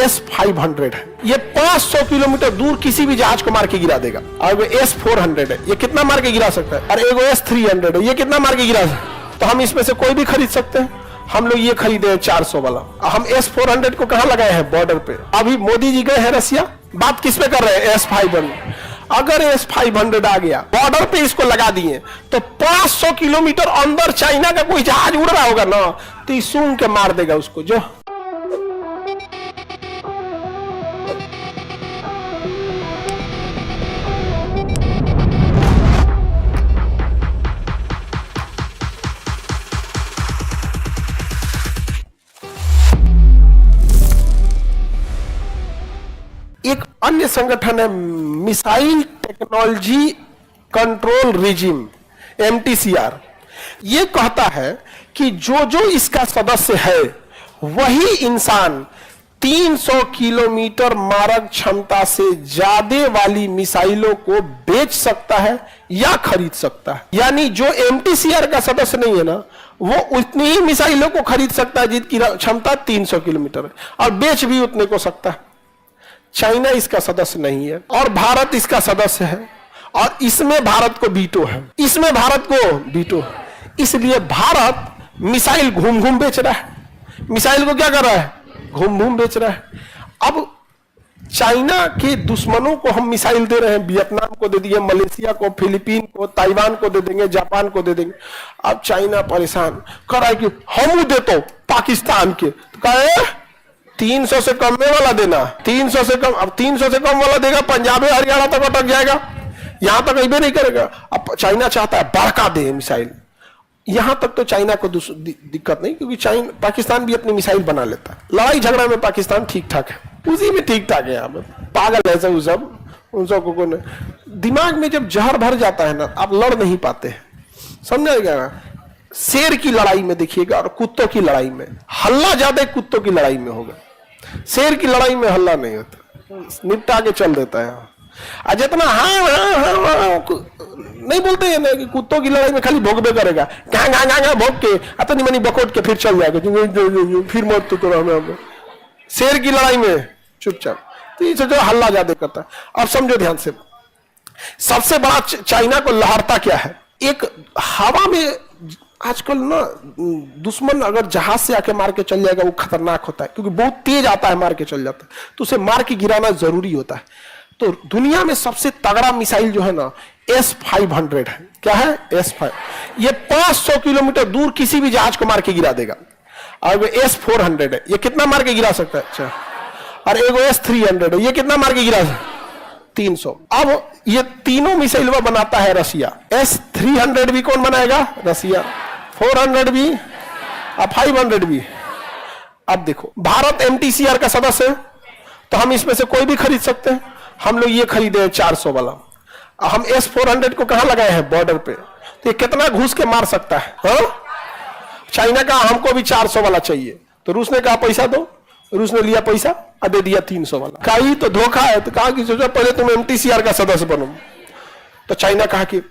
S-500 है, ये 500 kilometre दूर किसी भी जहाज को मार के गिरा देगा। और वो S-400 है, ये कितना मार के गिरा सकता है। और एगो S-300 है, ये कितना मार के गिरा सकता है। तो हम इसमें से कोई भी खरीद सकते हैं। हम लोग ये खरीदे हैं 400 वाला। हम S-400 को कहां लगाए हैं, बॉर्डर पे। अभी मोदी जी गए हैं रसिया, बात किस पे कर रहे हैं, S-500। अगर S-500 आ गया, बॉर्डर पे इसको लगा दिए, तो 500 किलोमीटर अंदर चाइना का कोई जहाज उड़ रहा होगा ना, तो ये सूंघ के मार देगा उसको। जो एक अन्य संगठन है missile technology control regime, MTCR। ये कहता है कि जो इसका सदस्य है वही इंसान 300 किलोमीटर मारक क्षमता से ज्यादा वाली मिसाइलों को बेच सकता है या खरीद सकता है। यानी जो MTCR का सदस्य नहीं है ना, वो उतनी ही मिसाइलों को खरीद सकता है जिसकी क्षमता 300 किलोमीटर है, और बेच भी उतने को सकता है। चाइना इसका सदस्य नहीं है और भारत इसका सदस्य है, और इसमें भारत को वीटो है, इसमें भारत को वीटो है। इसलिए भारत मिसाइल घूम घूम बेच रहा है। मिसाइल को क्या कर रहा है, घूम घूम बेच रहा है। अब चाइना के दुश्मनों को हम मिसाइल दे रहे हैं, वियतनाम को दे दिए, मलेशिया को, फिलीपीन को, ताइवान को दे देंगे, जापान को दे देंगे। अब चाइना परेशान कर रहा है कि हम देते पाकिस्तान के, तो कहे 300 से कम में वाला देना, 300 से कम। अब 300 से कम वाला देगा, पंजाब हरियाणा तक अटक जाएगा, यहां तक अभी नहीं करेगा। अब चाइना चाहता है बड़का दे मिसाइल। यहां तक तो चाइना को दिक्कत नहीं, क्योंकि चाइना, पाकिस्तान भी अपनी मिसाइल बना लेता है। लड़ाई झगड़ा में पाकिस्तान ठीक ठाक है, उसी में ठीक ठाक है। यहाँ पे पागल है सब, उन सब को दिमाग में जब जहर भर जाता है ना, आप लड़ नहीं पाते हैं, समझेगा। शेर की लड़ाई में देखिएगा और कुत्तों की लड़ाई में हल्ला ज्यादा कुत्तों की लड़ाई में होगा, शेर की लड़ाई में हल्ला नहीं होता, निपटा के चल देता है। जितना हाँ नहीं बोलते हैं ना, कि कुत्तों की लड़ाई में खाली भोगबे करेगा, कहाँ भोग के अतनी मनी बकोट के फिर चल जाएगा, फिर मत तो हमें। शेर की लड़ाई में चुपचाप, तो ये जो हल्ला ज्यादा करता है। अब समझो ध्यान से, सबसे बड़ा चाइना को लहरता क्या है, एक हवा में आजकल ना दुश्मन अगर जहाज से आके मार के चल जाएगा वो खतरनाक होता है, क्योंकि बहुत तेज आता है, मार के चल जाता है, तो उसे मार के गिराना जरूरी होता है। तो दुनिया में सबसे तगड़ा मिसाइल जो है ना, S-500 है। क्या है, S-500। ये 500 किलोमीटर दूर किसी भी जहाज को मार के गिरा देगा। और वो S-400 है, ये कितना मार के गिरा सकता है। अच्छा, और एगो S-300 है, ये कितना मार के गिरा सकता है, 300। अब ये तीनों मिसाइल बनाता है रसिया। S-300 भी कौन बनाएगा, रसिया। 400 भी और 500 भी। अब देखो, भारत MTCR का सदस्य है, तो हम इसमें से कोई भी खरीद सकते हैं। हम लोग ये खरीदे हैं 400 वाला। हम S-400 को कहां लगाए हैं, बॉर्डर पे। तो ये कितना घुस के मार सकता है, हाँ? चाइना का हमको भी 400 वाला चाहिए, तो रूस ने कहा पैसा दो, रूस ने लिया पैसा और दे दिया 300 वाला। कहीं तो धोखा है, तो कहा कि सोचा पहले तुम MTCR का सदस्य बनो। तो चाइना कहा कि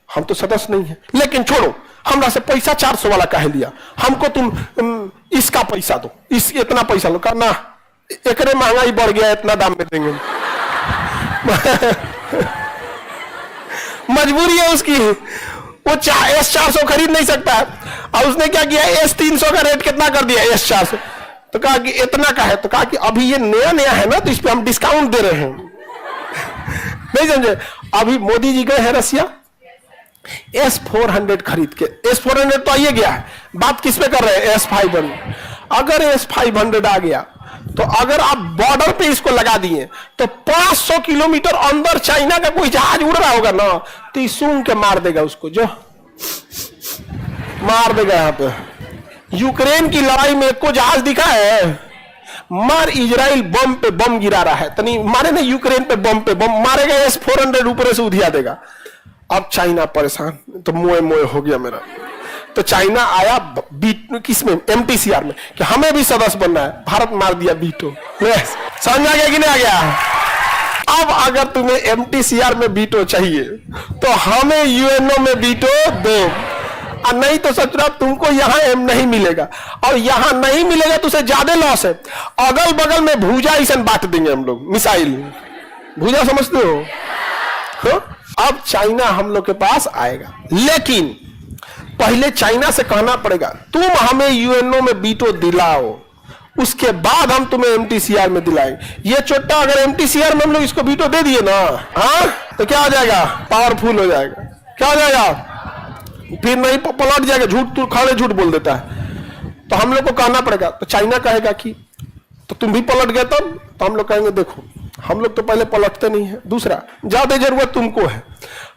हम तो सदस्य नहीं है, लेकिन छोड़ो, हमरा से पैसा 400 वाला कह लिया, हमको तुम इसका पैसा दो, इस इतना पैसा लो। कहा ना, एकरे महंगाई बढ़ गया, इतना दाम में देंगे। मजबूरी है उसकी, वो S-400 खरीद नहीं सकता है। और उसने क्या किया, S-300 का रेट कितना कर दिया, S-400। तो कहा कि इतना का है, तो कहा कि अभी ये नया नया है ना, तो इस पे हम डिस्काउंट दे रहे हैं। नहीं समझे। अभी मोदी जी गए हैं रसिया, S-400 खरीद के। S-400 तो आइए गया है, बात किस पे कर रहे हैं, S-500। अगर S-500 आ गया, तो अगर आप बॉर्डर पे इसको लगा दिए, तो 500 किलोमीटर अंदर चाइना का कोई जहाज उड़ रहा होगा ना, तो सूंघ के मार देगा उसको, जो मार देगा। यहां पे यूक्रेन की लड़ाई में को जहाज दिखा है, मार इजराइल बम पे बम गिरा रहा है, तनी मारे ना, यूक्रेन पे बम मारेगा, S-400 ऊपर से उधिया देगा। अब चाइना परेशान, तो मोए मोए हो गया मेरा। तो चाइना आया किसमें, MTCR में, कि हमें भी सदस्य बनना है। भारत मार दिया वीटो। समझ आ गया कि नहीं आ गया। अब अगर तुम्हें MTCR में वीटो चाहिए, तो हमें UNO में वीटो दो। और नहीं तो सचुरा तुमको यहाँ एम नहीं मिलेगा, और यहाँ नहीं मिलेगा तो उसे ज्यादा लॉस है। अगल बगल में भूजा ऐसा बांट देंगे हम लोग, मिसाइल भूजा समझते हो? हाँ? अब चाइना हम लोग के पास आएगा, लेकिन पहले चाइना से कहना पड़ेगा तुम हमें यूएनओ में वीटो दिलाओ, उसके बाद हम तुम्हें एमटीसीआर में दिलाएंगे। ये चोट्टा अगर एमटीसीआर में हम लोग इसको वीटो दे दिए ना, हाँ, तो क्या हो जाएगा? पावरफुल हो जाएगा। क्या हो जाएगा? फिर नहीं पलट जाएगा, झूठ तू खड़े झूठ बोल देता है। तो हम लोग को कहना पड़ेगा, तो चाइना कहेगा कि तो तुम भी पलट गए तब, तो हम लोग कहेंगे देखो हम लोग तो पहले पलटते नहीं है। दूसरा, ज्यादा जरूरत तुमको है,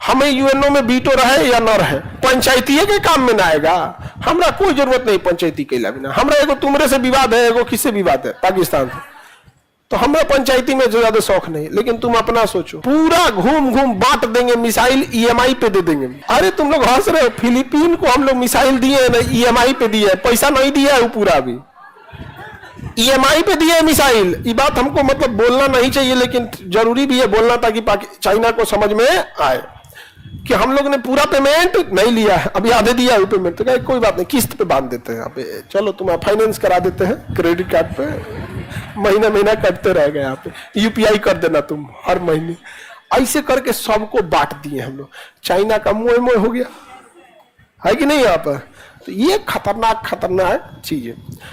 हमें यूएनओ में वीटो रहे या न रहे, पंचायतीय के काम में ना आएगा, हमरा कोई जरूरत नहीं पंचायती के बिना। हमरा एगो तुमरे से विवाद है, एगो किससे विवाद है? पाकिस्तान से। तो हमरा पंचायती में ज्यादा शौक नहीं, लेकिन तुम अपना सोचो, पूरा घूम घूम बांट देंगे, मिसाइल ईएमआई पे दे देंगे। अरे तुम लोग हंस रहे हो, फिलीपीन को हम लोग मिसाइल दिए ना, ईएमआई पे दिए, पैसा नहीं दिया है वो पूरा, अभी ईएमआई पे दिए मिसाइल। ये बात हमको मतलब बोलना नहीं चाहिए, लेकिन जरूरी भी है बोलना, ताकि चाइना को समझ में आए कि हम लोग ने पूरा पेमेंट नहीं लिया है, अभी आधे दिया है पेमेंट। तो कोई बात नहीं, किस्त पे बांध देते हैं यहाँ पे, चलो तुम फाइनेंस करा देते हैं क्रेडिट कार्ड पे, महीना महीना कटते रहेगा, यहाँ पे यूपीआई कर देना तुम हर महीने। ऐसे करके सबको बांट दिए हम लोग। चाइना का मोह मोह हो गया है कि नहीं यहाँ पर? तो ये खतरनाक खतरनाक चीज है।